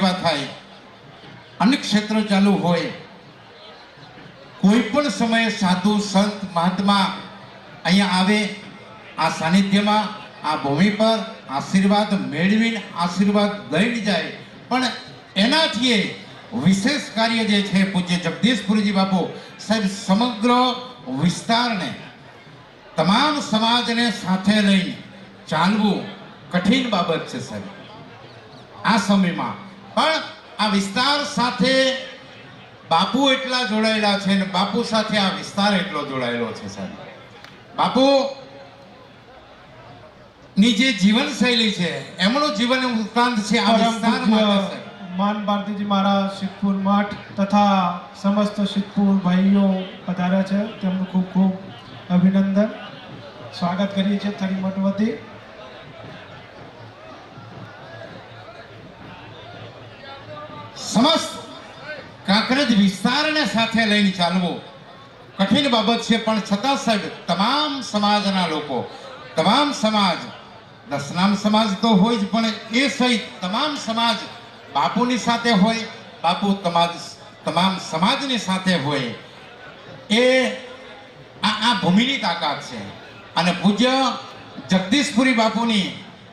સેવા થાય, અનેક ક્ષેત્રો ચાલુ હોય, કોઈ પણ સમયે સાધુ સંત મહાત્મા અહીંયા આવે, આ સાનિધ્યમાં આ ભૂમિ પર આશીર્વાદ મેળવીને આશીર્વાદ લઈને જાય. પણ એનાથી વિશેષ કાર્ય જે છે પૂજ્ય જગદીશપુરીજી બાપુ સાહેબ સમગ્ર વિસ્તારને, તમામ સમાજને સાથે લઈને ચાલવું કઠિન બાબત છે સાહેબ આ સમયમાં. પણ આ વિસ્તાર સાથે બાપુ એટલા જોડાયેલા છે ને બાપુ સાથે આ વિસ્તાર એટલો જોડાયેલો છે સાહેબ. બાપુ ની જે જીવન શૈલી છે, એમનું જીવન વૃત્તાંત છે આ વિસ્તાર માટે. માન ભારતીજી મહારાજ સિદ્ધપુર મઠ તથા સમસ્ત સિદ્ધપુર ભાઈઓ પધાર્યા છે, તેમનું ખૂબ ખૂબ અભિનંદન, સ્વાગત કરીએ છીએ થરી મઠ વતી. સમસ્ત કાંકરેજ વિસ્તારને સાથે લઈને ચાલવું કઠિન બાબત છે. પણ છતાં સાહેબ તમામ સમાજના લોકો, તમામ સમાજ, દસનામ સમાજ તો હોય જ, પણ એ સહિત તમામ સમાજ બાપુની સાથે હોય, બાપુ તમામ સમાજની સાથે હોય. એ આ ભૂમિની તાકાત છે. અને પૂજ્ય જગદીશપુરી બાપુની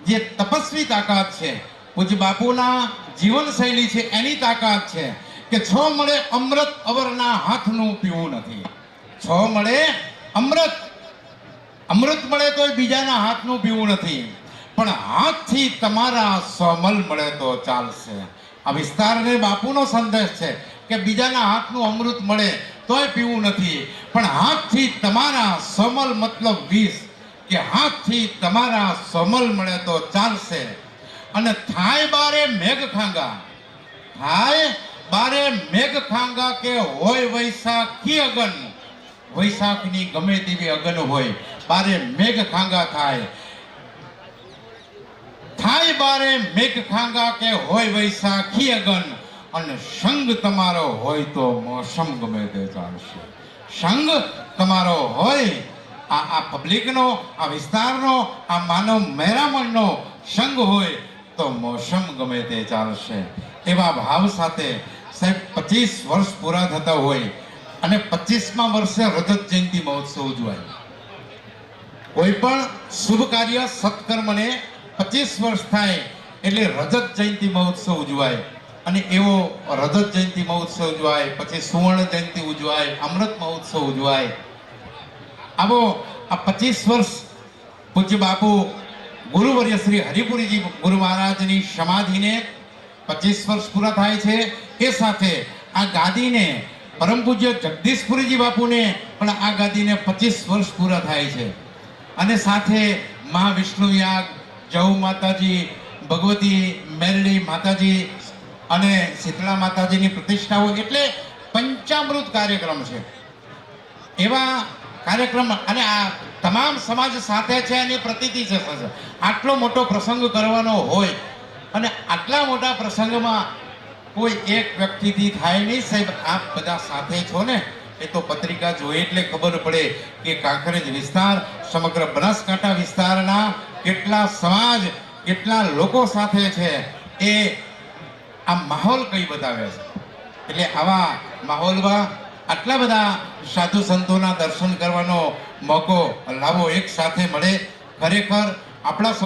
જે તપસ્વી તાકાત છે, પૂજ્ય બાપુના જીવન શૈલી છે, એની તાકાત છે કે છ મળે અમૃત અવરના હાથનું પીવું નથી. છ મળે અમૃત મળે તો બીજાના હાથનું પીવું નથી, પણ હાથથી તમારા સોમલ મળે તો ચાલશે. આ વિસ્તારને બાપુનો સંદેશ છે કે બીજાના હાથનું અમૃત મળે તોય પીવું નથી, પણ હાથથી તમારા સોમલ મતલબ વિષ, કે હાથથી તમારા સોમલ મળે તો ચાલશે. અને થાય બારે મેઘ ખાંગા કે હોય વૈશાખી અગન, વૈશાખની ગમે તેવી અગન હોય, બારે મેઘ ખાંગા થાય બારે મેઘ ખાંગા કે હોય વૈશાખી અગન. અને સંગ તમારો હોય તો મોસમ ગમે તે ચાલશે. સંગ તમારો હોય, આ પબ્લિકનો, આ વિસ્તારનો, આ માનવ મેરામણનો સંગ હોય તો મોસમ ગમે તે ચાલશે. એવા ભાવ સાથે સાહેબ 25 વર્ષ પૂરા થતા હોય અને 25મા વર્ષે રજત જયંતિ મહોત્સવ ઉજવાય. કોઈ પણ શુભ કાર્ય સત્કર્મને 25 વર્ષ થાય એટલે રજત જયંતિ મહોત્સવ ઉજવાય. અને એવો રજત જયંતિ મહોત્સવ ઉજવાય, પછી સુવર્ણ જયંતિ ઉજવાય, અમૃત મહોત્સવ ઉજવાય. આવો આ 25 વર્ષ પૂજ્ય બાપુ ગુરુવર્ય શ્રી હરિપુરીજી ગુરુ મહારાજની સમાધિને 25 વર્ષ પૂરા થાય છે. એ સાથે આ ગાદીને પરમ પૂજ્ય જગદીશપુરીજી બાપુને પણ આ ગાદીને 25 વર્ષ પૂરા થાય છે. અને સાથે મહાવિષ્ણુ યાગ, જવ માતાજી, ભગવતી મેરડી માતાજી અને શીતળા માતાજીની પ્રતિષ્ઠાઓ, એટલે પંચામૃત કાર્યક્રમ છે. એવા કાર્યક્રમ અને આ તમામ સમાજ સાથે છે એની પ્રતીતિ છે. આટલો મોટો પ્રસંગ કરવાનો હોય અને આટલા મોટા પ્રસંગમાં કોઈ એક વ્યક્તિથી થાય નહીં સાહેબ. આપ બધા સાથે છો ને, એ તો પત્રિકા જોઈએ એટલે ખબર પડે કે કાંકરેજ વિસ્તાર, સમગ્ર બનાસકાંઠા વિસ્તારના કેટલા સમાજ, કેટલા લોકો સાથે છે. એ આ માહોલ કઈ બતાવે છે. એટલે આવા માહોલમાં આટલા બધા સાધુ સંતોના દર્શન કરવાનો મોકો, લાવો એક સાથે મળે, ખરેખર આપણા